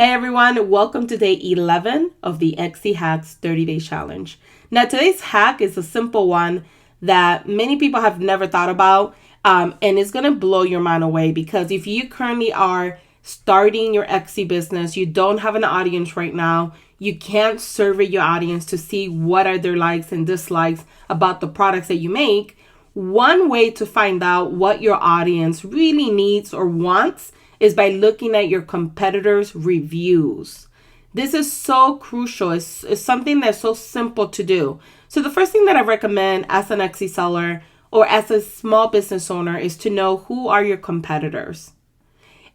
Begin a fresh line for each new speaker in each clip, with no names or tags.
Hey everyone, welcome to day 11 of the Etsy Hacks 30-Day Challenge. Now today's hack is a simple one that many people have never thought about, and it's going to blow your mind away because if you currently are starting your Etsy business, you don't have an audience right now, you can't survey your audience to see what are their likes and dislikes about the products that you make. One way to find out what your audience really needs or wants is by looking at your competitors' reviews. This is so crucial. It's something that's so simple to do. So the first thing that I recommend as an Etsy seller or as a small business owner is to know who are your competitors.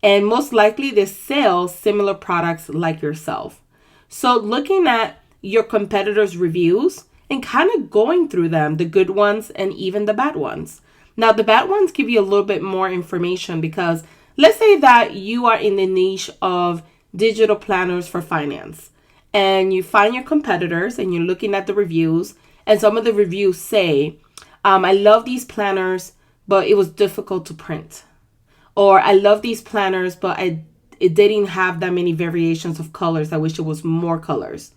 And most likely they sell similar products like yourself. So looking at your competitors' reviews and kind of going through them, the good ones and even the bad ones. Now the bad ones give you a little bit more information because let's say that you are in the niche of digital planners for finance and you find your competitors and you're looking at the reviews, and some of the reviews say, I love these planners, but it was difficult to print. Or I love these planners, but it didn't have that many variations of colors. I wish it was more colors.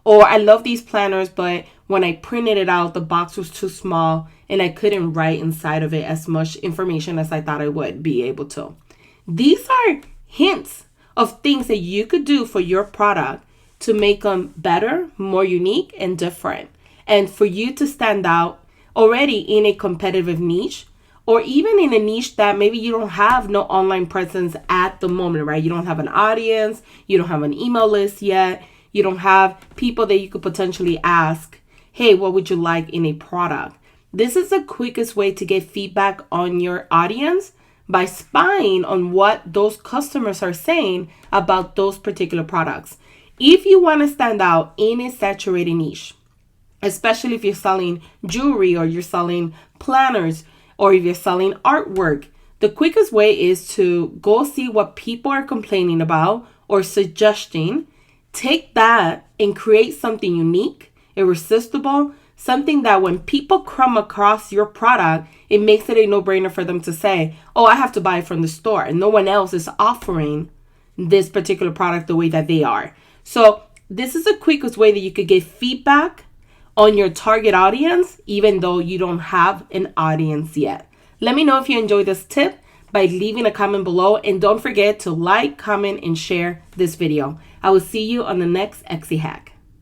Or I love these planners, but when I printed it out, the box was too small and I couldn't write inside of it as much information as I thought I would be able to. These are hints of things that you could do for your product to make them better, more unique, and different. And for you to stand out already in a competitive niche, or even in a niche that maybe you don't have no online presence at the moment, right? You don't have an audience, you don't have an email list yet, you don't have people that you could potentially ask, hey, what would you like in a product? This is the quickest way to get feedback on your audience by spying on what those customers are saying about those particular products. If you want to stand out in a saturated niche, especially if you're selling jewelry or you're selling planners or if you're selling artwork, the quickest way is to go see what people are complaining about or suggesting. Take that and create something unique, irresistible, something that when people come across your product, it makes it a no-brainer for them to say, oh, I have to buy it from the store. And no one else is offering this particular product the way that they are. So this is the quickest way that you could get feedback on your target audience, even though you don't have an audience yet. Let me know if you enjoyed this tip by leaving a comment below. And don't forget to like, comment, and share this video. I will see you on the next Etsy hack.